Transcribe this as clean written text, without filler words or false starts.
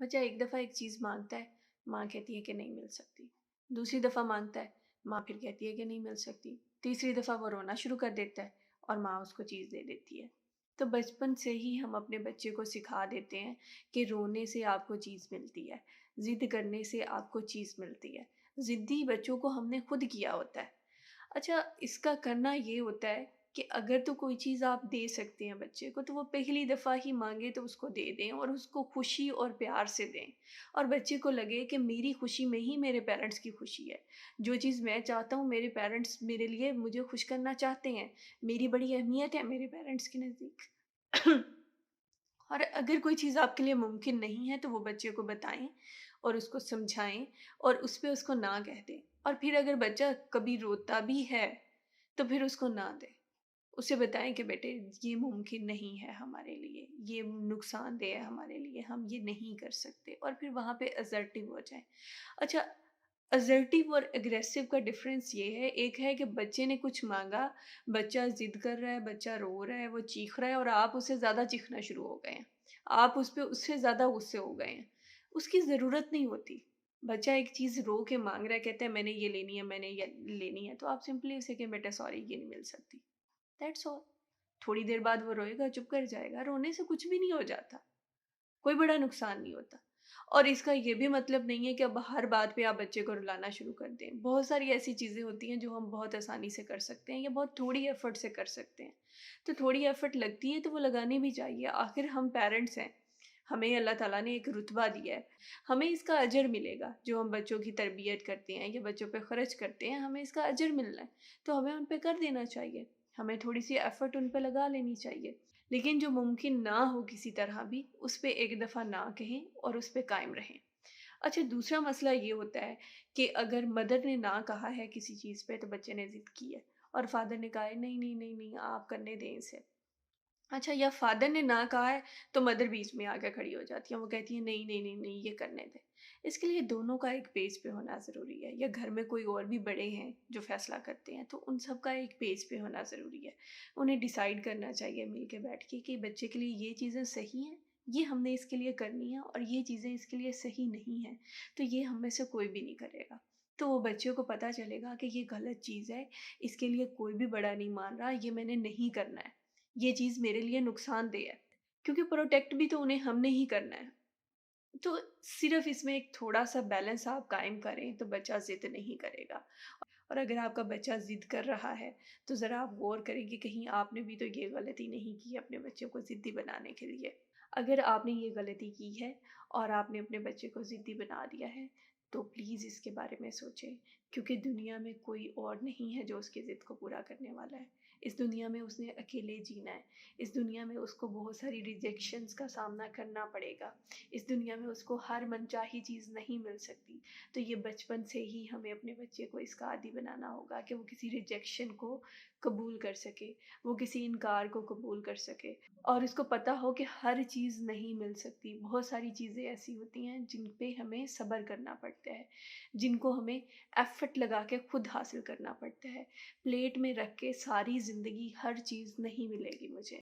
बच्चा एक दफ़ा एक चीज़ माँगता है, माँ कहती है कि नहीं मिल सकती। दूसरी दफ़ा माँगता है, माँ फिर कहती है कि नहीं मिल सकती। तीसरी दफ़ा वो रोना शुरू कर देता है और माँ उसको चीज़ दे देती है। तो बचपन से ही हम अपने बच्चे को सिखा देते हैं कि रोने से आपको चीज़ मिलती है, ज़िद करने से आपको चीज़ मिलती है। ज़िद्दी बच्चों को हमने खुद किया होता है। अच्छा, इसका करना ये होता है कि अगर तो कोई चीज़ आप दे सकते हैं बच्चे को, तो वो पहली दफ़ा ही माँगे तो उसको दे दें और उसको खुशी और प्यार से दें। और बच्चे को लगे कि मेरी खुशी में ही मेरे पेरेंट्स की खुशी है। जो चीज़ मैं चाहता हूँ मेरे पेरेंट्स मेरे लिए मुझे खुश करना चाहते हैं। मेरी बड़ी अहमियत है मेरे पेरेंट्स के नज़दीक। और अगर कोई चीज़ आपके लिए मुमकिन नहीं है तो वो बच्चे को बताएँ और उसको समझाएँ और उस पे उसको ना कह दें। और फिर अगर बच्चा कभी रोता भी है, तो फिर उसको ना दें। उसे बताएँ कि बेटे ये मुमकिन नहीं है हमारे लिए, ये नुकसानदेह है हमारे लिए, हम ये नहीं कर सकते और फिर वहाँ पे असर्टिव हो जाएँ। अच्छा, असर्टिव और एग्रेसिव का डिफ़रेंस ये है, एक है कि बच्चे ने कुछ माँगा, बच्चा ज़िद कर रहा है, बच्चा रो रहा है, वो चीख रहा है और आप उससे ज़्यादा चीखना शुरू हो गए हैं। आप उस पे उससे ज़्यादा गुस्से हो गए हैं। उसकी ज़रूरत नहीं होती। बच्चा एक चीज़ रो के माँग रहा है, कहता है मैंने ये लेनी है, मैंने ये लेनी है, तो आप सिंपली उसे कहें बेटा सॉरी ये नहीं मिल सकती। That's all. थोड़ी देर बाद वो रोएगा, चुप कर जाएगा, रोने से कुछ भी नहीं हो जाता। कोई बड़ा नुकसान नहीं होता। और इसका ये भी मतलब नहीं है कि अब हर बात पे आप बच्चे को रुलाना शुरू कर दें। बहुत सारी ऐसी चीज़ें होती हैं जो हम बहुत आसानी से कर सकते हैं या बहुत थोड़ी एफ़र्ट से कर सकते हैं। तो थोड़ी एफ़र्ट लगती है तो वो लगानी भी चाहिए। आखिर हम पेरेंट्स हैं। हमें अल्लाह ताला ने एक रुतबा दिया है। हमें इसका अजर मिलेगा जो हम बच्चों की तरबियत करते हैं या बच्चों पे ख़र्च करते हैं, हमें इसका अजर मिलना है। तो हमें उन पे कर देना चाहिए। हमें थोड़ी-सी एफ़र्ट उन पे लगा लेनी चाहिए। लेकिन जो मुमकिन ना हो किसी तरह भी, उस पे एक दफ़ा ना कहें और उस पे कायम रहें। अच्छा, दूसरा मसला ये होता है कि अगर मदर ने ना कहा है किसी चीज़ पे तो बच्चे ने ज़िद की है और फादर ने कहा है नहीं, नहीं, नहीं, नहीं आप करने दें इसे। अच्छा, या फादर ने ना कहा है तो मदर बीच में आके खड़ी हो जाती है। वो कहती है नहीं, नहीं, नहीं, नहीं ये करने दें। इसके लिए दोनों का एक पेज पे होना ज़रूरी है या घर में कोई और भी बड़े हैं जो फ़ैसला करते हैं तो उन सब का एक पेज पे होना ज़रूरी है। उन्हें डिसाइड करना चाहिए मिल के बैठ के कि बच्चे के लिए ये चीज़ें सही हैं, ये हमने इसके लिए करनी है और ये चीज़ें इसके लिए सही नहीं हैं, तो ये हम में से कोई भी नहीं करेगा। तो वो बच्चे को पता चलेगा कि ये गलत चीज़ है, इसके लिए कोई भी बड़ा नहीं मान रहा, ये मैंने नहीं करना है। ये चीज़ मेरे लिए नुकसानदेह है, क्योंकि प्रोटेक्ट भी तो उन्हें हमने ही करना है। तो सिर्फ़ इसमें एक थोड़ा-सा बैलेंस आप कायम करें, तो बच्चा ज़िद नहीं करेगा। और अगर आपका बच्चा ज़िद कर रहा है, तो ज़रा आप गौर करें कि कहीं आपने भी तो ये गलती नहीं की अपने बच्चे को ज़िद्दी बनाने के लिए। अगर आपने ये गलती की है और आपने अपने बच्चे को ज़िद्दी बना दिया है, तो प्लीज़ इसके बारे में सोचें, क्योंकि दुनिया में कोई और नहीं है जो उसकी ज़िद को पूरा करने वाला है। इस दुनिया में उसने अकेले जीना है। इस दुनिया में उसको बहुत सारी रिजेक्शंस का सामना करना पड़ेगा। इस दुनिया में उसको हर मनचाही चीज़ नहीं मिल सकती। तो ये बचपन से ही हमें अपने बच्चे को इसका आदी बनाना होगा कि वो किसी रिजेक्शन को कबूल कर सके, वो किसी इनकार को कबूल कर सके और उसको पता हो कि हर चीज़ नहीं मिल सकती। बहुत सारी चीज़ें ऐसी होती हैं जिन पे हमें सब्र करना पड़ता है, जिनको हमें एफ़र्ट लगा के खुद हासिल करना पड़ता है। प्लेट में रख के सारी ज़िंदगी हर चीज़ नहीं मिलेगी मुझे।